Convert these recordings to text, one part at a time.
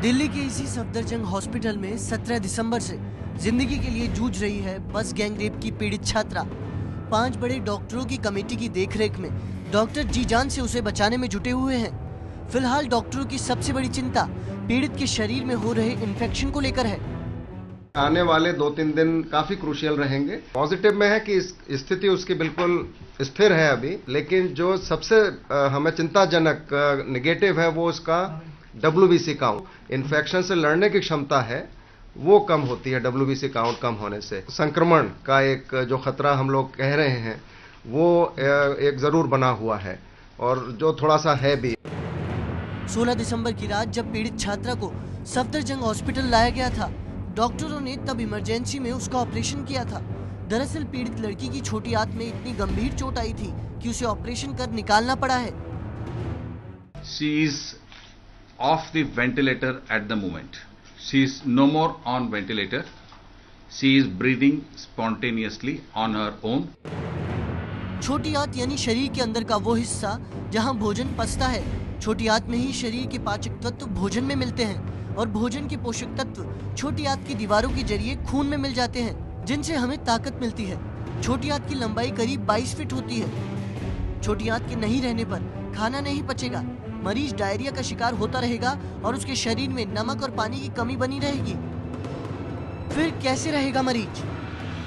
दिल्ली के इसी सफदरजंग हॉस्पिटल में 17 दिसंबर से जिंदगी के लिए जूझ रही है बस गैंगरेप की पीड़ित छात्रा। 5 बड़े डॉक्टरों की कमेटी की देखरेख में डॉक्टर जी जान से उसे बचाने में जुटे हुए हैं। फिलहाल डॉक्टरों की सबसे बड़ी चिंता पीड़ित के शरीर में हो रहे इन्फेक्शन को लेकर है। आने वाले 2-3 दिन काफी क्रूशियल रहेंगे। पॉजिटिव में है कि स्थिति उसकी बिल्कुल स्थिर है अभी, लेकिन जो सबसे हमें चिंताजनक नेगेटिव है वो उसका WBC काउंट, इन्फेक्शन से लड़ने की क्षमता है वो कम होती है WBC काउंट कम होने से। संक्रमण का एक जो खतरा हम लोग कह रहे हैं वो एक जरूर बना हुआ है और जो थोड़ा सा है भी। 16 दिसंबर की रात जब पीड़ित छात्रा को सफदरजंग हॉस्पिटल लाया गया था, डॉक्टरों ने तब इमरजेंसी में उसका ऑपरेशन किया था। दरअसल पीड़ित लड़की की छोटी आंत में इतनी गंभीर चोट आई थी कि उसे ऑपरेशन कर निकालना पड़ा है। She is off the ventilator at the moment. She is no more on ventilator. She is breathing spontaneously on her own. छोटी आंत यानी शरीर के अंदर का वो हिस्सा जहां भोजन पचता है। छोटी आंत में ही शरीर के पाचक तत्व भोजन में मिलते हैं और भोजन के पोषक तत्व छोटी आंत की दीवारों के जरिए खून में मिल जाते हैं, जिनसे हमें ताकत मिलती है। छोटी आंत की लंबाई करीब 22 फीट होती है। छोटी आंत के नहीं रहने पर खाना नहीं पचेगा, मरीज डायरिया का शिकार होता रहेगा और उसके शरीर में नमक और पानी की कमी बनी रहेगी। फिर कैसे रहेगा मरीज?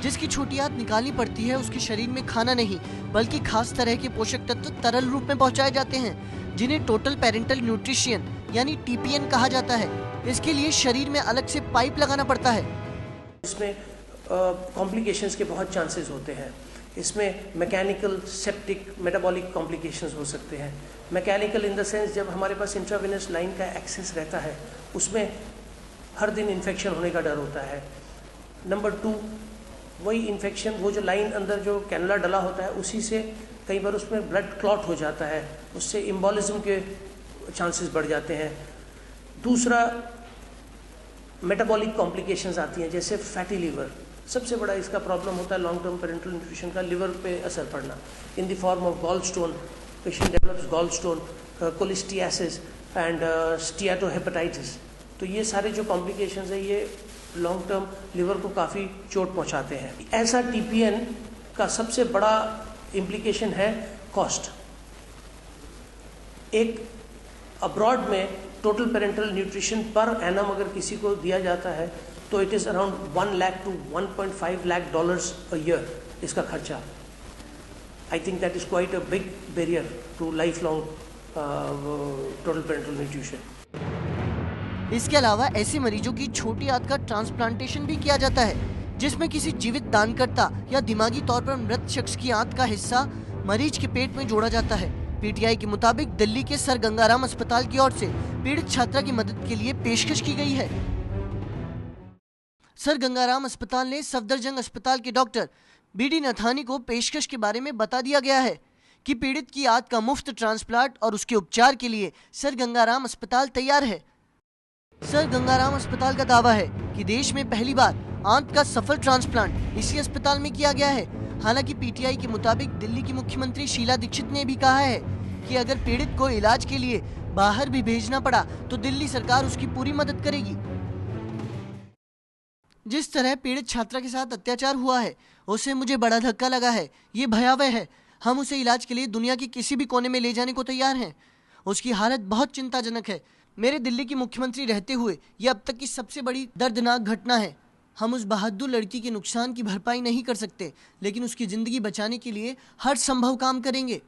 जिसकी छोटी आंत निकालनी पड़ती है उसके शरीर में खाना नहीं बल्कि खास तरह के पोषक तत्व तरल रूप में पहुंचाए जाते हैं, जिन्हें टोटल पेरेंटल न्यूट्रिशन यानी TPN कहा जाता है। इसके लिए शरीर में अलग से पाइप लगाना पड़ता है। इसमें कॉम्प्लिकेशंस के बहुत चांसेस होते हैं। इसमें मैकेनिकल, सेप्टिक, मेटाबॉलिक कॉम्प्लिकेशंस हो सकते हैं। मैकेनिकल इन द सेंस जब हमारे पास इंट्रावेनस लाइन का एक्सेस रहता है उसमें हर दिन इन्फेक्शन होने का डर होता है। नंबर 2, वही इन्फेक्शन, वो जो लाइन अंदर जो कैनुला डला होता है उसी से कई बार उसमें ब्लड क्लॉट हो जाता है, उससे एम्बोलिज्म के चांसेस बढ़ जाते हैं। दूसरा, मेटाबॉलिक कॉम्प्लिकेशंस आती हैं जैसे फैटी लीवर। सबसे बड़ा इसका प्रॉब्लम होता है लॉन्ग टर्म पेरेंटल न्यूट्रिशन का लिवर पे असर पड़ना in the form of gall stone. Patient develops gall stone, cholelithiasis and steatohepatitis. तो ये सारे जो कॉम्प्लिकेशंस है ये लॉन्ग टर्म लिवर को काफ़ी चोट पहुंचाते हैं। ऐसा TPN का सबसे बड़ा इम्प्लीकेशन है कॉस्ट। एक अब्रॉड में टोटल पेरेंटल न्यूट्रिशन पर एनम अगर किसी को दिया जाता है तो it is around 1 lakh to 1.5 lakh dollars a year इसका खर्चा। I think that is quite a big barrier to life long total parental nutrition. इसके अलावा ऐसे मरीजों की छोटी आंत का ट्रांसप्लांटेशन भी किया जाता है, जिसमें किसी जीवित दानकर्ता या दिमागी तौर पर मृत शख्स की आंत का हिस्सा मरीज के पेट में जोड़ा जाता है। PTI के मुताबिक दिल्ली के सर गंगाराम अस्पताल की ओर से पीड़ित छात्रा की मदद के लिए पेशकश की गई है। सर गंगाराम अस्पताल ने सफदरजंग अस्पताल के डॉक्टर BD नथानी को पेशकश के बारे में बता दिया गया है कि पीड़ित की आंत का मुफ्त ट्रांसप्लांट और उसके उपचार के लिए सर गंगाराम अस्पताल तैयार है। सर गंगाराम अस्पताल का दावा है कि देश में पहली बार आंत का सफल ट्रांसप्लांट इसी अस्पताल में किया गया है। हालांकि PTI के मुताबिक दिल्ली की मुख्यमंत्री शीला दीक्षित ने भी कहा है कि अगर पीड़ित को इलाज के लिए बाहर भी भेजना पड़ा तो दिल्ली सरकार उसकी पूरी मदद करेगी। जिस तरह पीड़ित छात्रा के साथ अत्याचार हुआ है उसे मुझे बड़ा धक्का लगा है। ये भयावह है। हम उसे इलाज के लिए दुनिया के किसी भी कोने में ले जाने को तैयार हैं। उसकी हालत बहुत चिंताजनक है। मेरे दिल्ली की मुख्यमंत्री रहते हुए यह अब तक की सबसे बड़ी दर्दनाक घटना है। हम उस बहादुर लड़की के नुकसान की भरपाई नहीं कर सकते, लेकिन उसकी ज़िंदगी बचाने के लिए हर संभव काम करेंगे।